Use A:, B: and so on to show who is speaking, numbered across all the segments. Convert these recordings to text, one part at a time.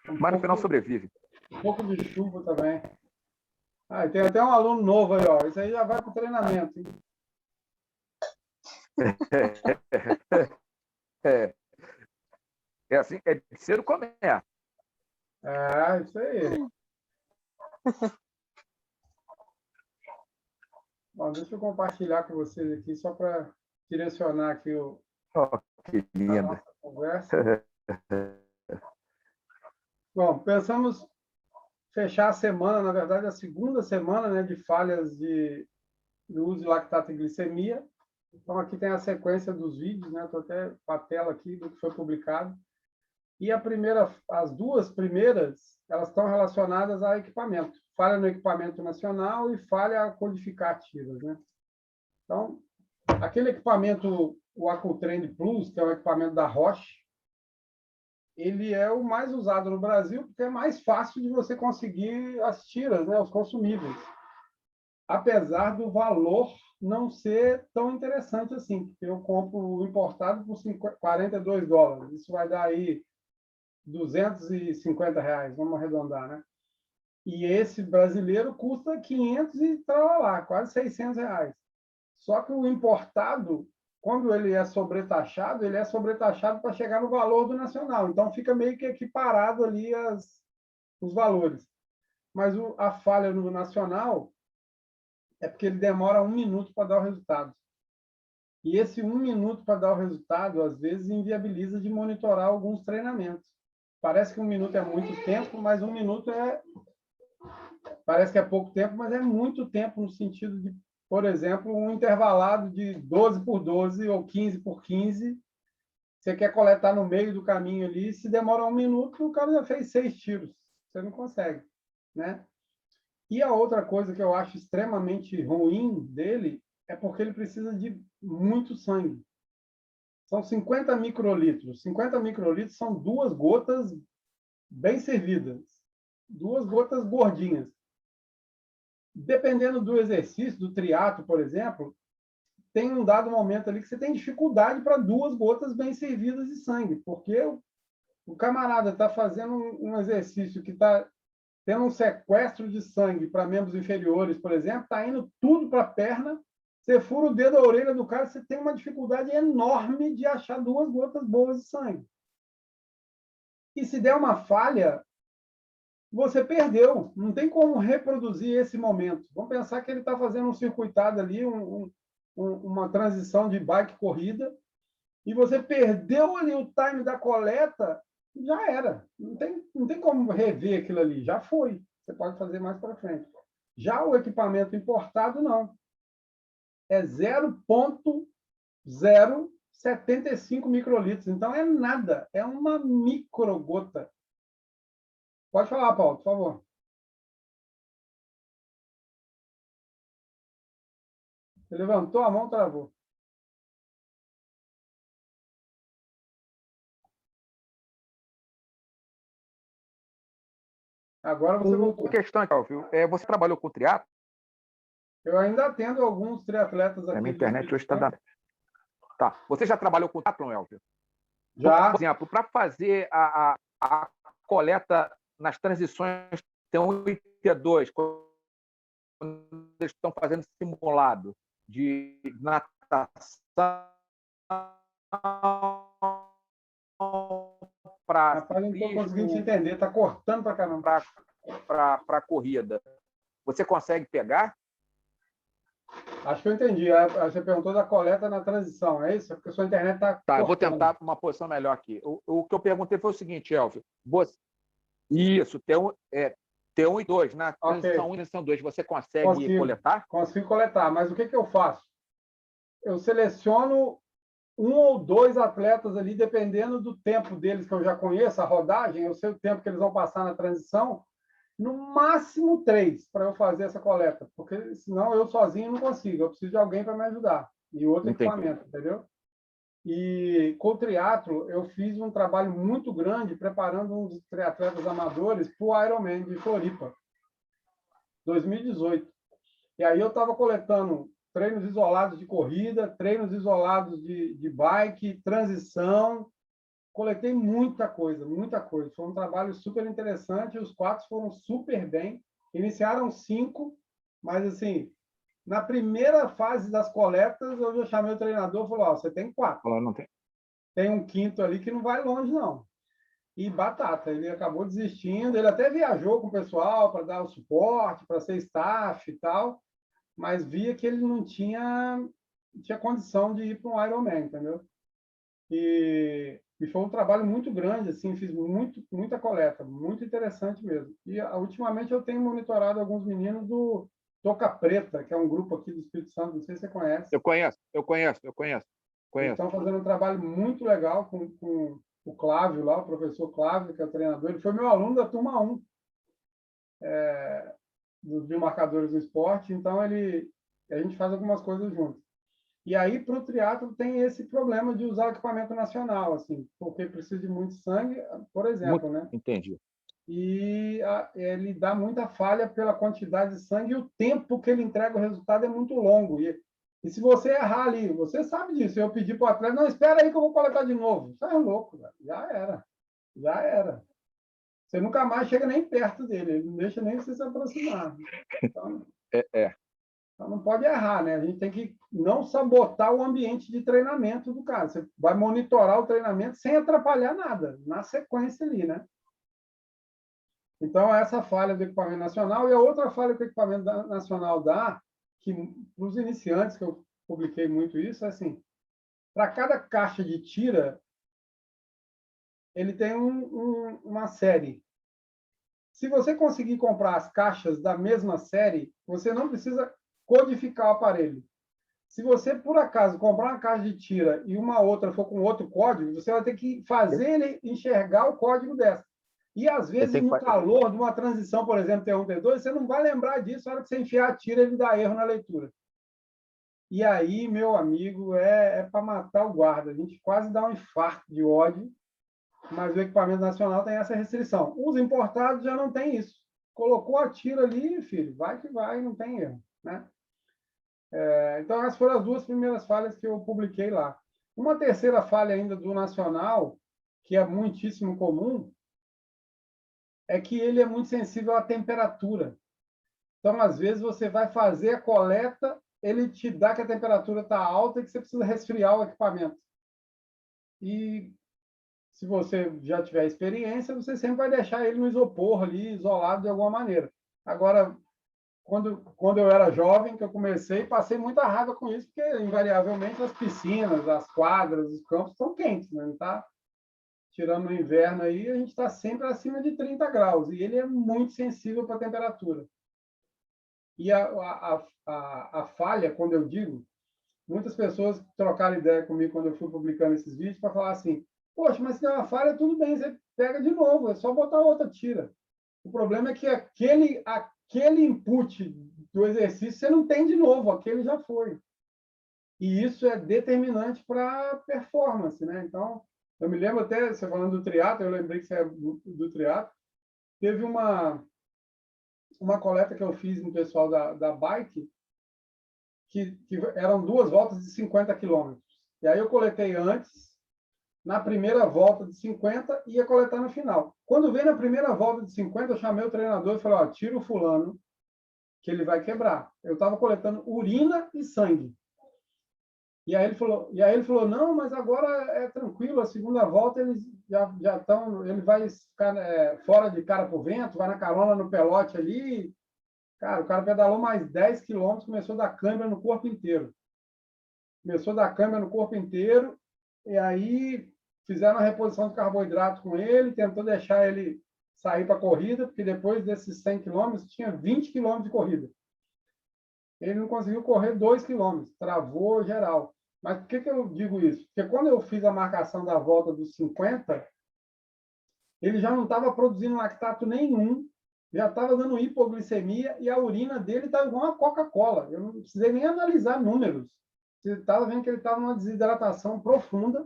A: Mas no final sobrevive.
B: Um pouco de chuva também. Ah, e tem até um aluno novo aí, ó. Isso aí já vai para o treinamento, hein?
A: É assim, é de ser o comércio.
B: É, isso aí. Bom, deixa eu compartilhar com vocês aqui, só para direcionar aqui
A: Oh, que
B: a
A: linda.
B: nossa conversa. Bom, pensamos fechar a semana, na verdade, a segunda semana, né, de falhas do uso de lactato e glicemia. Então, aqui tem a sequência dos vídeos, né? Estou até com a tela aqui do que foi publicado. E as duas primeiras, elas estão relacionadas a equipamento. Falha no equipamento nacional e falha a codificar ativas, né? Então, aquele equipamento, o AcuTrend Plus, que é o equipamento da Roche, ele é o mais usado no Brasil porque é mais fácil de você conseguir as tiras, né, os consumíveis. Apesar do valor não ser tão interessante assim, porque eu compro o importado por $42. Isso vai dar aí R$ 250, vamos arredondar, né? E esse brasileiro custa 500 e lá, quase R$ 600. Só que o importado, quando ele é sobretaxado para chegar no valor do nacional. Então, fica meio que equiparado ali os valores. Mas a falha no nacional é porque ele demora 1 minuto para dar o resultado. E esse 1 minuto para dar o resultado, às vezes, inviabiliza de monitorar alguns treinamentos. Parece que 1 minuto é muito tempo, mas 1 minuto parece que é pouco tempo, mas é muito tempo no sentido de, por exemplo, um intervalado de 12 por 12 ou 15 por 15. Você quer coletar no meio do caminho ali, se demora 1 minuto, o cara já fez 6 tiros. Você não consegue, né? E a outra coisa que eu acho extremamente ruim dele é porque ele precisa de muito sangue. São 50 microlitros. 50 microlitros são 2 gotas bem servidas. 2 gotas gordinhas. Dependendo do exercício, do triatlo, por exemplo, tem um dado momento ali que você tem dificuldade para 2 gotas bem servidas de sangue, porque o camarada está fazendo um exercício que está tendo um sequestro de sangue para membros inferiores, por exemplo, está indo tudo para a perna, você fura o dedo da orelha do cara, você tem uma dificuldade enorme de achar 2 gotas boas de sangue. E se der uma falha, você perdeu. Não tem como reproduzir esse momento. Vamos pensar que ele está fazendo um circuitado ali, uma transição de bike-corrida, e você perdeu ali o time da coleta, já era. Não tem como rever aquilo ali, já foi. Você pode fazer mais para frente. Já o equipamento importado, não. É 0,075 microlitros. Então, é nada. É uma microgota. Pode falar, Paulo, por favor. Você levantou a mão, travou. Agora você voltou.
A: A questão é, você trabalhou com triatlo?
B: Eu ainda atendo alguns triatletas aqui.
A: A minha internet hoje está dando. Tá. Você já trabalhou com triatlo, Elvio?
B: Já.
A: Por exemplo, para fazer a coleta nas transições T1 e T2, quando eles estão fazendo simulado de natação para
B: Rapaz, não estou conseguindo te entender. Está cortando para caramba.
A: Para corrida. Você consegue pegar?
B: Acho que eu entendi. Você perguntou da coleta na transição, é isso? Porque a sua internet está.
A: Tá, eu vou tentar uma posição melhor aqui. O que eu perguntei foi o seguinte, Elvio. Isso, T1 e 2, na transição 1 e transição 2, você consegue coletar?
B: Consigo coletar, mas o que eu faço? Eu seleciono 1 ou 2 atletas ali, dependendo do tempo deles, que eu já conheço, a rodagem, eu sei o tempo que eles vão passar na transição, no máximo 3 para eu fazer essa coleta, porque senão eu sozinho não consigo, eu preciso de alguém para me ajudar, e outro equipamento, entendeu? E com o triatlo, eu fiz um trabalho muito grande preparando uns triatletas amadores para o Ironman de Floripa, 2018. E aí eu estava coletando treinos isolados de corrida, treinos isolados de bike, transição, coletei muita coisa, muita coisa. Foi um trabalho super interessante, os 4 foram super bem. Iniciaram 5, mas, assim, na primeira fase das coletas, eu já chamei o treinador e falei, ó, você tem 4.
A: Falou, não tem.
B: Tem um quinto ali que não vai longe, não. E batata, ele acabou desistindo. Ele até viajou com o pessoal para dar o suporte, para ser staff e tal, mas via que ele não tinha condição de ir para um Ironman, entendeu? E foi um trabalho muito grande, assim, fiz muita coleta, muito interessante mesmo. E ultimamente eu tenho monitorado alguns meninos do Toca Preta, que é um grupo aqui do Espírito Santo, não sei se você conhece.
A: Eu conheço.
B: Eles estão fazendo um trabalho muito legal com o Clávio lá, o professor Clávio, que é o treinador. Ele foi meu aluno da turma 1, dos biomarcadores do esporte, então a gente faz algumas coisas juntos. E aí, para o triatlo, tem esse problema de usar o equipamento nacional, assim, porque precisa de muito sangue, por exemplo, né?
A: Entendi.
B: E ele dá muita falha pela quantidade de sangue e o tempo que ele entrega o resultado é muito longo. E se você errar ali, você sabe disso. Eu pedi para o atleta, não, espera aí que eu vou coletar de novo. Isso é louco, velho. Já era. Você nunca mais chega nem perto dele, ele não deixa nem você se aproximar. Então, então não pode errar, né? A gente tem que não sabotar o ambiente de treinamento do cara. Você vai monitorar o treinamento sem atrapalhar nada, na sequência ali, né? Então, essa falha do equipamento nacional. E a outra falha que o equipamento nacional dá, que para os iniciantes, que eu publiquei muito isso, é assim, para cada caixa de tira, ele tem uma série. Se você conseguir comprar as caixas da mesma série, você não precisa codificar o aparelho. Se você, por acaso, comprar uma caixa de tira e uma outra for com outro código, você vai ter que fazer ele enxergar o código dessa. E, às vezes, no calor de uma transição, por exemplo, T1, T2, você não vai lembrar disso. Na hora que você enfiar a tira, ele dá erro na leitura. E aí, meu amigo, é para matar o guarda. A gente quase dá um infarto de ódio, mas o equipamento nacional tem essa restrição. Os importados já não tem isso. Colocou a tira ali, filho, vai que vai, não tem erro, né? Então, essas foram as 2 primeiras falhas que eu publiquei lá. Uma terceira falha ainda do nacional, que é muitíssimo comum, é que ele é muito sensível à temperatura. Então, às vezes, você vai fazer a coleta, ele te dá que a temperatura está alta e que você precisa resfriar o equipamento. E se você já tiver experiência, você sempre vai deixar ele no isopor ali, isolado de alguma maneira. Agora, quando eu era jovem, que eu comecei, passei muita raiva com isso, porque, invariavelmente, as piscinas, as quadras, os campos estão quentes, né? Não tá? Tirando o inverno aí, a gente está sempre acima de 30 graus, e ele é muito sensível para a temperatura. E a falha, quando eu digo, muitas pessoas trocaram ideia comigo quando eu fui publicando esses vídeos para falar assim, poxa, mas se der uma falha, tudo bem, você pega de novo, é só botar outra tira. O problema é que aquele input do exercício você não tem de novo, aquele já foi. E isso é determinante para a performance, né? Então, eu me lembro até, você falando do triatlo, eu lembrei que você é do triatlo, teve uma coleta que eu fiz no pessoal da bike, que eram 2 voltas de 50 quilômetros. E aí eu coletei antes, na primeira volta de 50, e ia coletar no final. Quando veio na primeira volta de 50, eu chamei o treinador e falei, ó, tira o fulano, que ele vai quebrar. Eu estava coletando urina e sangue. E aí ele falou, não, mas agora é tranquilo, a segunda volta eles já estão, ele vai ficar fora de cara por vento, vai na carona no pelote ali. Cara, o cara pedalou mais 10 quilômetros, começou a dar câimbra no corpo inteiro. E aí fizeram a reposição de carboidrato com ele, tentou deixar ele sair para a corrida, porque depois desses 100 quilômetros tinha 20 quilômetros de corrida. Ele não conseguiu correr 2 quilômetros, travou geral. Mas por que eu digo isso? Porque quando eu fiz a marcação da volta dos 50, ele já não estava produzindo lactato nenhum, já estava dando hipoglicemia e a urina dele estava igual uma Coca-Cola. Eu não precisei nem analisar números. Você estava vendo que ele estava numa desidratação profunda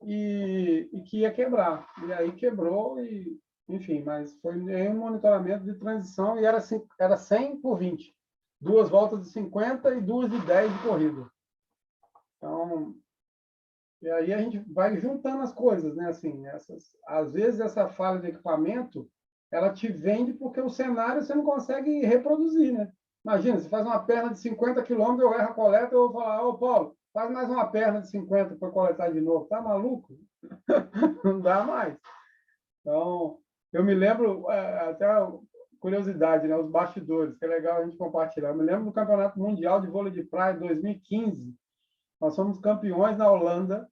B: e que ia quebrar. E aí quebrou, enfim, mas foi um monitoramento de transição e era 100 por 20. 2 voltas de 50 e 2 de 10 de corrida. Então, E aí a gente vai juntando as coisas, né? Assim, às vezes essa falha de equipamento, ela te vende porque o cenário você não consegue reproduzir, né? Imagina, você faz uma perna de 50 quilômetros, eu erro a coleta, eu vou falar, ô Paulo, faz mais uma perna de 50 para coletar de novo. Tá maluco? Não dá mais. Então, eu me lembro, até curiosidade, né? Os bastidores, que é legal a gente compartilhar. Eu me lembro do Campeonato Mundial de Vôlei de Praia de 2015. Nós somos campeões na Holanda.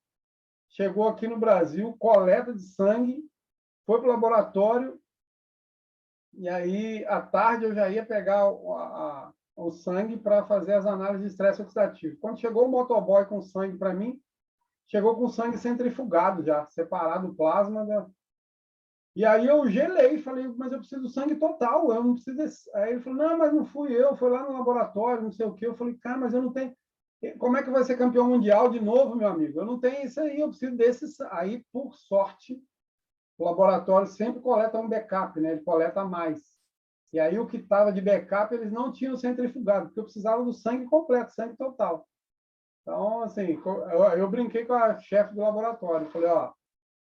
B: Chegou aqui no Brasil, coleta de sangue, foi para o laboratório, e aí, à tarde, eu já ia pegar o sangue para fazer as análises de estresse oxidativo. Quando chegou o motoboy com sangue para mim, chegou com sangue centrifugado já, separado o plasma. E aí eu gelei, falei, mas eu preciso do sangue total, eu não preciso desse. Aí ele falou, não, mas não fui eu, foi lá no laboratório, não sei o quê. Eu falei, cara, mas eu não tenho. Como é que vai ser campeão mundial de novo, meu amigo? Eu não tenho isso aí, eu preciso desses. Aí, por sorte, o laboratório sempre coleta um backup, né? Ele coleta mais. E aí o que estava de backup, eles não tinham centrifugado, porque eu precisava do sangue completo, sangue total. Então, assim, eu brinquei com a chefe do laboratório, falei, ó,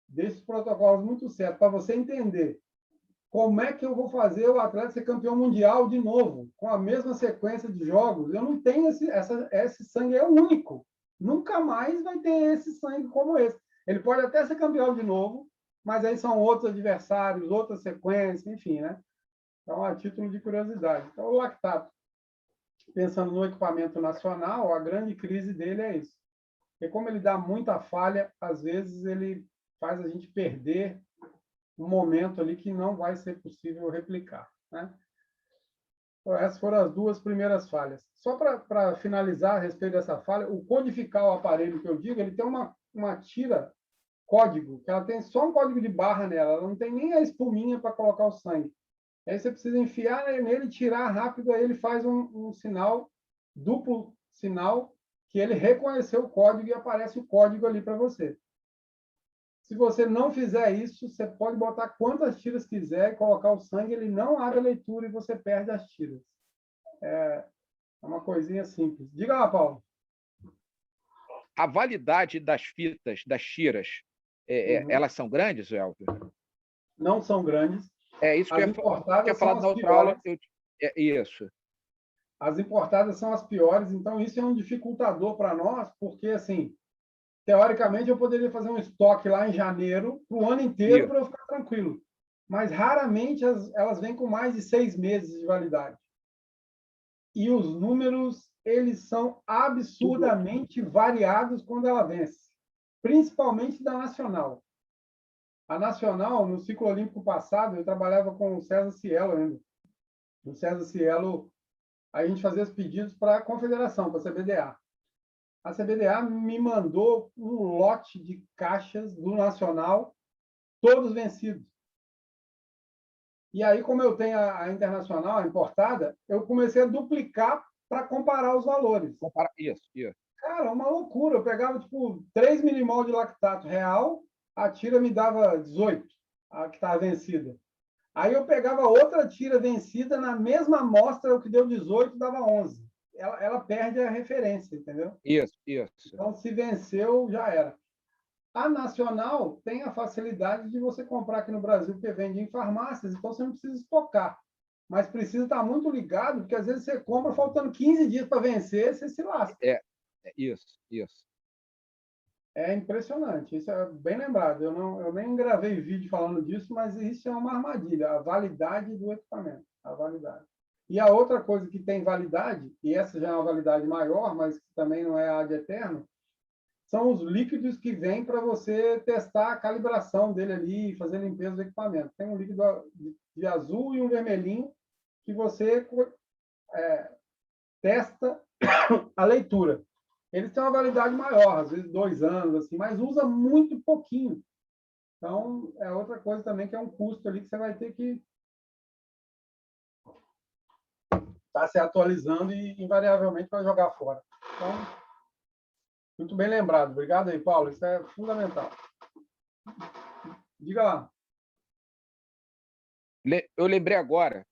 B: deixa os protocolos muito certos, para você entender como é que eu vou fazer o atleta ser campeão mundial de novo, com a mesma sequência de jogos. Eu não tenho esse sangue, é único. Nunca mais vai ter esse sangue como esse. Ele pode até ser campeão de novo, mas aí são outros adversários, outra sequência, enfim, né? Então, a título de curiosidade. Então, o lactato, pensando no equipamento nacional, a grande crise dele é isso. Porque como ele dá muita falha, às vezes ele faz a gente perder um momento ali que não vai ser possível replicar, né? Então, essas foram as duas primeiras falhas. Só para finalizar a respeito dessa falha, o codificar o aparelho que eu digo, ele tem uma tira código, que ela tem só um código de barra nela, ela não tem nem a espuminha para colocar o sangue. Aí você precisa enfiar nele, tirar rápido, aí ele faz um sinal, duplo sinal, que ele reconheceu o código e aparece o código ali para você. Se você não fizer isso, você pode botar quantas tiras quiser e colocar o sangue, ele não abre a leitura e você perde as tiras. É uma coisinha simples. Diga lá, Paulo.
A: A validade das fitas, das tiras, elas são grandes, Elvio?
B: Não são grandes.
A: É isso que
B: As
A: eu tinha
B: importadas são
A: falado
B: as
A: na outra aula.
B: piores.
A: Isso.
B: As importadas são as piores, então isso é um dificultador para nós, porque, assim, teoricamente, eu poderia fazer um estoque lá em janeiro, para o ano inteiro, para eu ficar tranquilo. Mas raramente elas vêm com mais de 6 meses de validade. E os números, eles são absurdamente variados quando ela vence, principalmente da Nacional. A Nacional, no ciclo olímpico passado, eu trabalhava com o César Cielo ainda. O César Cielo, a gente fazia os pedidos para a confederação, para a CBDA. A CBDA me mandou um lote de caixas do Nacional, todos vencidos. E aí, como eu tenho a internacional, a importada, eu comecei a duplicar para comparar os valores.
A: Isso.
B: Cara, uma loucura. Eu pegava, tipo, 3 milimol de lactato real, a tira me dava 18, a que estava vencida. Aí eu pegava outra tira vencida, na mesma amostra, o que deu 18 dava 11. Ela perde a referência, entendeu?
A: Isso.
B: Então, se venceu, já era. A Nacional tem a facilidade de você comprar aqui no Brasil, porque vende em farmácias, então você não precisa estocar. Mas precisa estar muito ligado, porque às vezes você compra faltando 15 dias para vencer, você se lasca.
A: Isso.
B: É impressionante, isso é bem lembrado. Eu nem gravei vídeo falando disso, mas isso é uma armadilha, a validade do equipamento, a validade. E a outra coisa que tem validade, e essa já é uma validade maior, mas que também não é ad eterno, são os líquidos que vêm para você testar a calibração dele ali, fazer limpeza do equipamento. Tem um líquido de azul e um vermelhinho que você testa a leitura. Eles têm uma validade maior, às vezes 2 anos, assim, mas usa muito pouquinho. Então, é outra coisa também que é um custo ali que você vai ter que estar se atualizando e invariavelmente vai jogar fora. Então, muito bem lembrado. Obrigado aí, Paulo. Isso é fundamental. Diga lá.
A: Eu lembrei agora,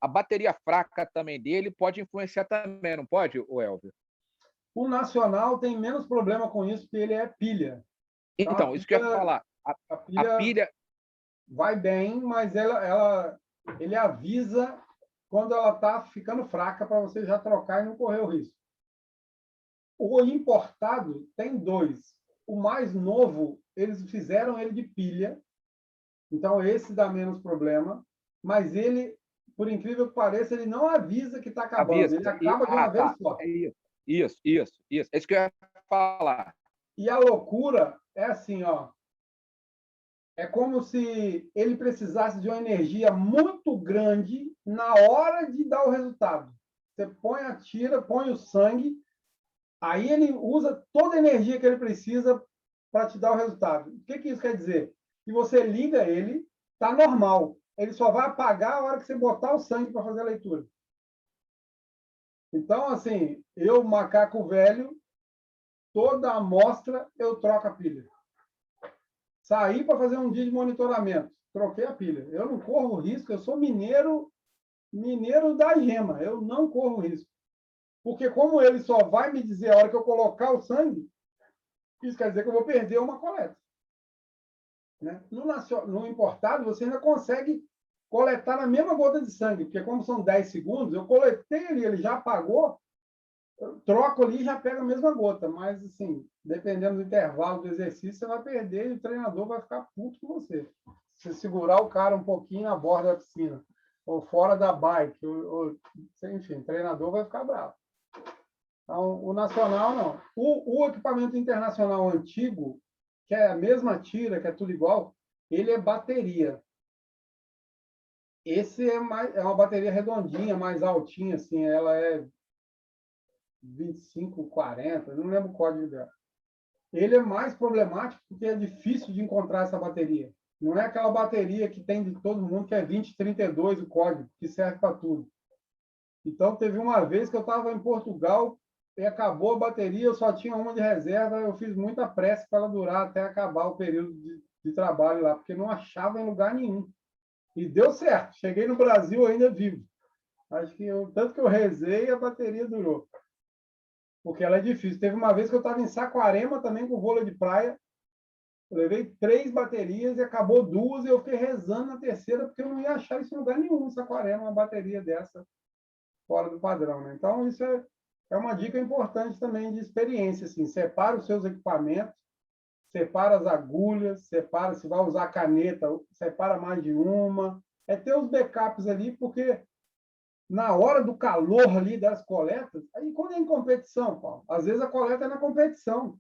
A: a bateria fraca também dele pode influenciar também, não pode, Elvio?
B: O nacional tem menos problema com isso, porque ele é pilha.
A: Então, isso que eu ia falar.
B: A
A: A pilha
B: vai bem, mas ele avisa quando ela está ficando fraca para você já trocar e não correr o risco. O importado tem dois. O mais novo, eles fizeram ele de pilha, então esse dá menos problema, mas ele, por incrível que pareça, ele não avisa que está acabando,
A: avisa.
B: ele acaba de uma vez só.
A: É isso. É isso que eu ia falar.
B: E a loucura é assim, ó, é como se ele precisasse de uma energia muito grande na hora de dar o resultado. Você põe a tira, põe o sangue, aí ele usa toda a energia que ele precisa para te dar o resultado. O que isso quer dizer? Que você liga ele, está normal. Ele só vai apagar a hora que você botar o sangue para fazer a leitura. Então, assim, eu, macaco velho, toda amostra eu troco a pilha. Saí para fazer um dia de monitoramento, troquei a pilha. Eu não corro risco, eu sou mineiro da gema, eu não corro risco. Porque como ele só vai me dizer a hora que eu colocar o sangue, isso quer dizer que eu vou perder uma coleta. Né? No importado, você ainda consegue coletar na mesma gota de sangue, porque como são 10 segundos, eu coletei ele já apagou, eu troco ali e já pega a mesma gota. Mas, assim, dependendo do intervalo do exercício, você vai perder e o treinador vai ficar puto com você. Se segurar o cara um pouquinho na borda da piscina, ou fora da bike, enfim, o treinador vai ficar bravo. Então, o nacional, não. O equipamento internacional antigo, que é a mesma tira, que é tudo igual, ele é bateria. Esse é uma bateria redondinha, mais altinha, assim, ela é 25, 40, não lembro o código dela. Ele é mais problemático porque é difícil de encontrar essa bateria. Não é aquela bateria que tem de todo mundo, que é 2032 o código, que serve para tudo. Então, teve uma vez que eu estava em Portugal e acabou a bateria, eu só tinha uma de reserva, eu fiz muita pressa para ela durar até acabar o período de trabalho lá, porque não achava em lugar nenhum. E deu certo. Cheguei no Brasil ainda vivo. Acho que tanto que eu rezei, a bateria durou. Porque ela é difícil. Teve uma vez que eu estava em Saquarema também com vôlei de praia. Eu levei 3 baterias e acabou 2 e eu fiquei rezando na terceira porque eu não ia achar isso em lugar nenhum em Saquarema, uma bateria dessa fora do padrão. Né? Então, isso é uma dica importante também de experiência. Assim. Separa os seus equipamentos, separa as agulhas, separa se vai usar caneta, separa mais de uma. É ter os backups ali, porque na hora do calor ali das coletas, aí quando é em competição, Paulo, às vezes a coleta é na competição.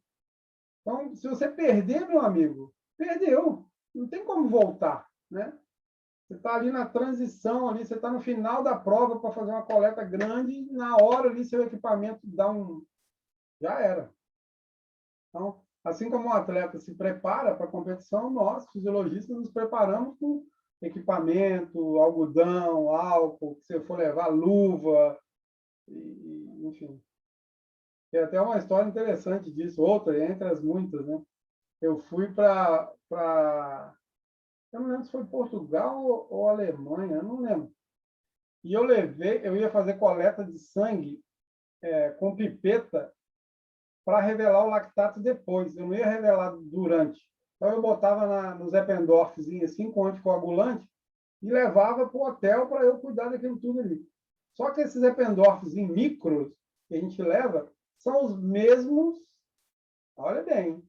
B: Então, se você perder, meu amigo, perdeu. Não tem como voltar, né? Você está ali na transição, ali, você está no final da prova para fazer uma coleta grande, e na hora ali seu equipamento dá um. Já era. Então, assim como um atleta se prepara para a competição, nós, fisiologistas, nos preparamos com equipamento, algodão, álcool, se você for levar luva, enfim. Tem até uma história interessante disso, outra, entre as muitas, né? Eu fui para. Eu não lembro se foi Portugal ou Alemanha, eu não lembro. E eu ia fazer coleta de sangue com pipeta para revelar o lactato depois. Eu não ia revelar durante. Então, eu botava nos Eppendorfzinho assim, com anticoagulante, e levava para o hotel para eu cuidar daquilo tudo ali. Só que esses Eppendorfzinhos micros que a gente leva são os mesmos, olha bem,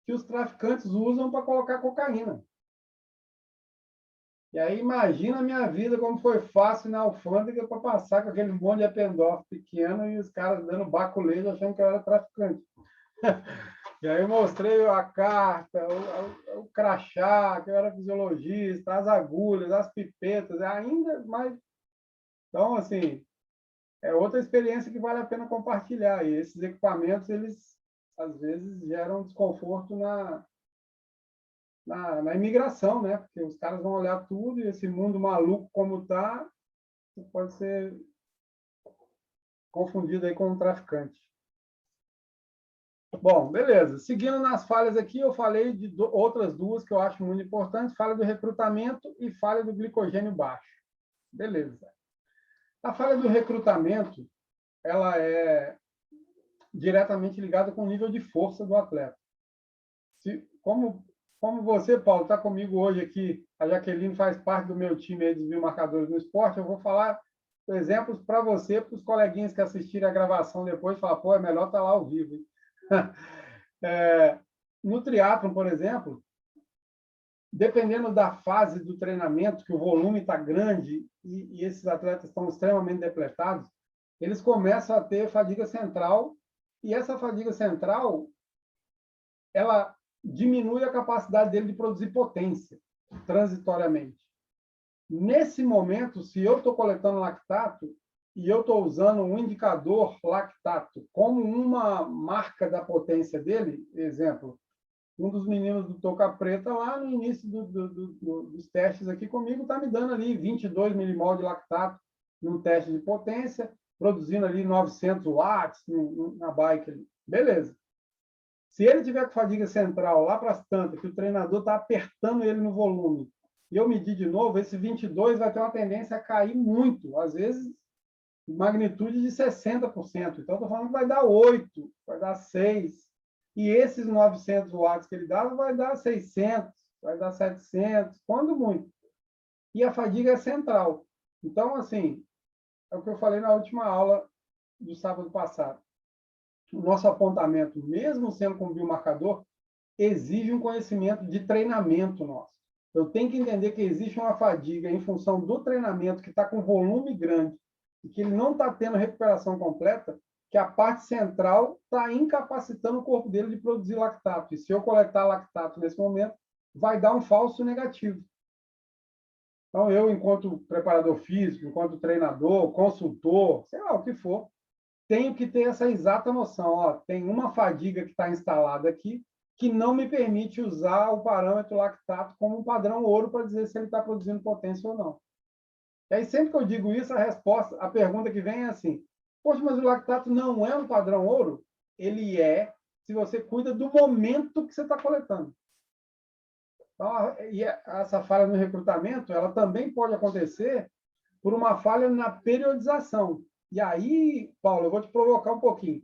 B: que os traficantes usam para colocar cocaína. E aí imagina a minha vida como foi fácil na alfândega para passar com aquele monte de Eppendorf pequeno e os caras dando baculejo achando que eu era traficante. E aí eu mostrei a carta, o crachá, que eu era fisiologista, as agulhas, as pipetas, ainda mais. Então, assim, é outra experiência que vale a pena compartilhar. E esses equipamentos, eles, às vezes, geram desconforto na imigração, né? Porque os caras vão olhar tudo e esse mundo maluco como está, pode ser confundido aí com um traficante. Bom, beleza. Seguindo nas falhas aqui, eu falei de outras duas que eu acho muito importantes, falha do recrutamento e falha do glicogênio baixo. Beleza. A falha do recrutamento, ela é diretamente ligada com o nível de força do atleta. Como você, Paulo, está comigo hoje aqui, a Jaqueline faz parte do meu time aí dos biomarcadores no esporte, eu vou falar exemplos para você, para os coleguinhas que assistirem a gravação depois, falar, pô, é melhor estar lá ao vivo. No triatlon, por exemplo, dependendo da fase do treinamento, que o volume está grande e esses atletas estão extremamente depletados, eles começam a ter fadiga central, e essa fadiga central, ela diminui a capacidade dele de produzir potência, transitoriamente. Nesse momento, se eu estou coletando lactato e eu estou usando um indicador lactato como uma marca da potência dele, exemplo, um dos meninos do Toca Preta, lá no início dos testes aqui comigo, está me dando ali 22 milimol de lactato num teste de potência, produzindo ali 900 watts na bike ali. Beleza. Se ele tiver com fadiga central lá para as tantas, que o treinador está apertando ele no volume, e eu medir de novo, esse 22 vai ter uma tendência a cair muito, às vezes, magnitude de 60%. Então, estou falando que vai dar 8, vai dar 6. E esses 900 watts que ele dava vai dar 600, vai dar 700, quando muito. E a fadiga é central. Então, assim, é o que eu falei na última aula do sábado passado. O nosso apontamento, mesmo sendo com biomarcador, exige um conhecimento de treinamento nosso. Eu tenho que entender que existe uma fadiga em função do treinamento que está com volume grande e que ele não está tendo recuperação completa, que a parte central está incapacitando o corpo dele de produzir lactato. E se eu coletar lactato nesse momento, vai dar um falso negativo. Então, eu, enquanto preparador físico, enquanto treinador, consultor, sei lá o que for, tenho que ter essa exata noção. Ó, tem uma fadiga que está instalada aqui que não me permite usar o parâmetro lactato como um padrão ouro para dizer se ele está produzindo potência ou não. E aí, sempre que eu digo isso, a pergunta que vem é assim, poxa, mas o lactato não é um padrão ouro? Ele é, se você cuida do momento que você está coletando. Então, e essa falha no recrutamento, ela também pode acontecer por uma falha na periodização. E aí, Paulo, eu vou te provocar um pouquinho.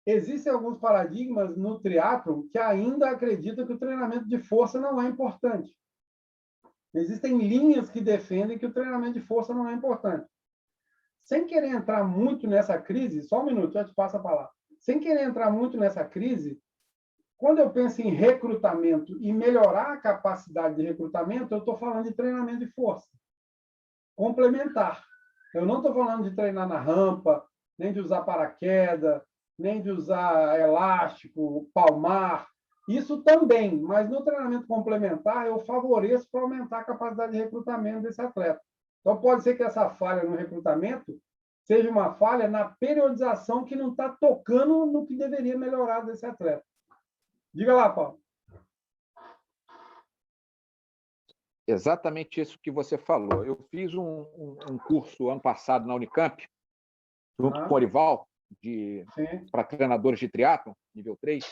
B: Existem alguns paradigmas no triatlon que ainda acreditam que o treinamento de força não é importante. Existem linhas que defendem que o treinamento de força não é importante. Sem querer entrar muito nessa crise, só um minuto, já te passo a palavra. Sem querer entrar muito nessa crise, quando eu penso em recrutamento e melhorar a capacidade de recrutamento, eu estou falando de treinamento de força complementar. Eu não estou falando de treinar na rampa, nem de usar paraquedas, nem de usar elástico, palmar. Isso também, mas no treinamento complementar eu favoreço para aumentar a capacidade de recrutamento desse atleta. Então, pode ser que essa falha no recrutamento seja uma falha na periodização que não está tocando no que deveria melhorar desse atleta. Diga lá, Paulo.
A: Exatamente isso que você falou. Eu fiz um curso ano passado na Unicamp, junto com o Orival, para treinadores de triatlon, nível 3,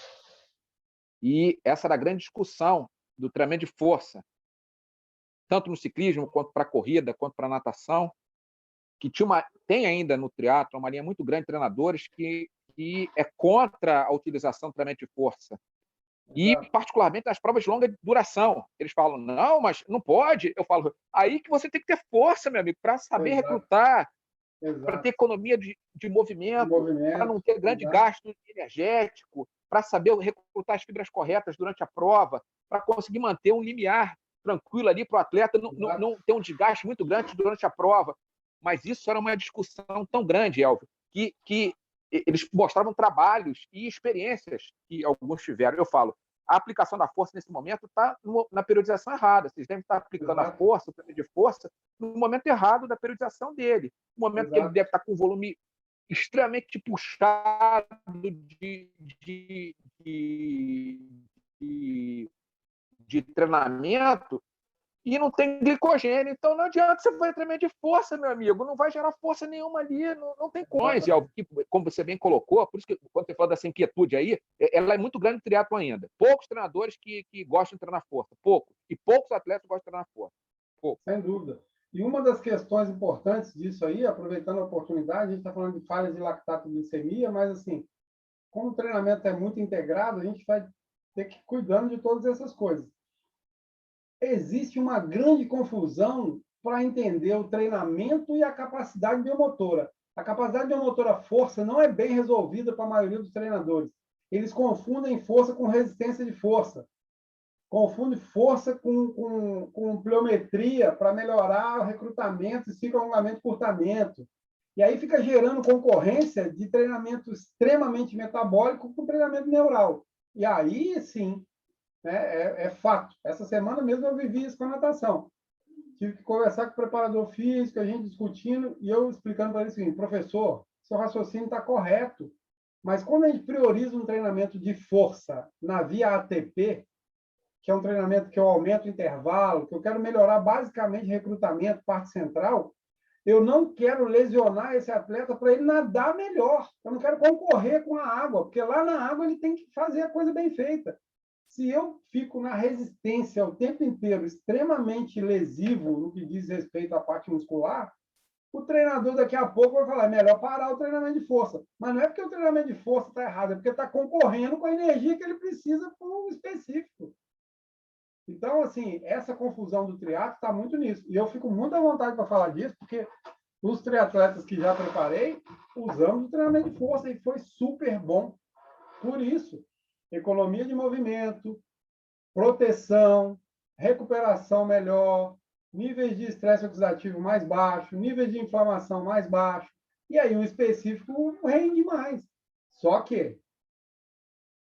A: e essa era a grande discussão do treinamento de força, tanto no ciclismo, quanto para a corrida, quanto para a natação, que tem ainda no triatlon uma linha muito grande de treinadores que é contra a utilização do treinamento de força. E, particularmente, nas provas de longa duração. Eles falam, não, mas não pode. Eu falo, aí que você tem que ter força, meu amigo, para saber recrutar, para ter economia de movimento, para não ter grande gasto energético, para saber recrutar as fibras corretas durante a prova, para conseguir manter um limiar tranquilo ali para o atleta não ter um desgaste muito grande durante a prova. Mas isso era uma discussão tão grande, Elvio, que eles mostravam trabalhos e experiências que alguns tiveram. Eu falo, a aplicação da força nesse momento está na periodização errada. Vocês devem estar aplicando a força, o treino de força, no momento errado da periodização dele. No momento que ele deve estar com um volume extremamente puxado de treinamento, e não tem glicogênio, então não adianta você fazer treinamento de força, meu amigo, não vai gerar força nenhuma ali, não tem coisa. Como você bem colocou, por isso que quando você fala dessa inquietude aí, ela é muito grande no triatlo ainda. Poucos treinadores que gostam de treinar força, poucos, e poucos atletas gostam de treinar força.
B: Pouco. Sem dúvida. E uma das questões importantes disso aí, aproveitando a oportunidade, a gente está falando de falhas de lactato e glicemia, mas assim, como o treinamento é muito integrado, a gente vai ter que ir cuidando de todas essas coisas. Existe uma grande confusão para entender o treinamento e a capacidade biomotora. A capacidade biomotora força não é bem resolvida para a maioria dos treinadores. Eles confundem força com resistência de força. Confundem força com pliometria para melhorar o recrutamento, ciclo, alongamento e curtamento. E aí fica gerando concorrência de treinamento extremamente metabólico com treinamento neural. E aí, sim, né, é fato. Essa semana mesmo eu vivi isso com a natação. Tive que conversar com o preparador físico, a gente discutindo, e eu explicando para ele o seguinte: professor, seu raciocínio está correto, mas quando a gente prioriza um treinamento de força na via ATP, que é um treinamento que eu aumento o intervalo, que eu quero melhorar basicamente recrutamento, parte central, eu não quero lesionar esse atleta para ele nadar melhor. Eu não quero concorrer com a água, porque lá na água ele tem que fazer a coisa bem feita. Se eu fico na resistência o tempo inteiro, extremamente lesivo no que diz respeito à parte muscular, o treinador daqui a pouco vai falar: é melhor parar o treinamento de força. Mas não é porque o treinamento de força está errado, é porque está concorrendo com a energia que ele precisa para um específico. Então, assim, essa confusão do triatlo está muito nisso. E eu fico muito à vontade para falar disso, porque os triatletas que já preparei, usamos o treinamento de força e foi super bom. Por isso, economia de movimento, proteção, recuperação melhor, níveis de estresse oxidativo mais baixo, níveis de inflamação mais baixo, e aí o específico rende mais. Só que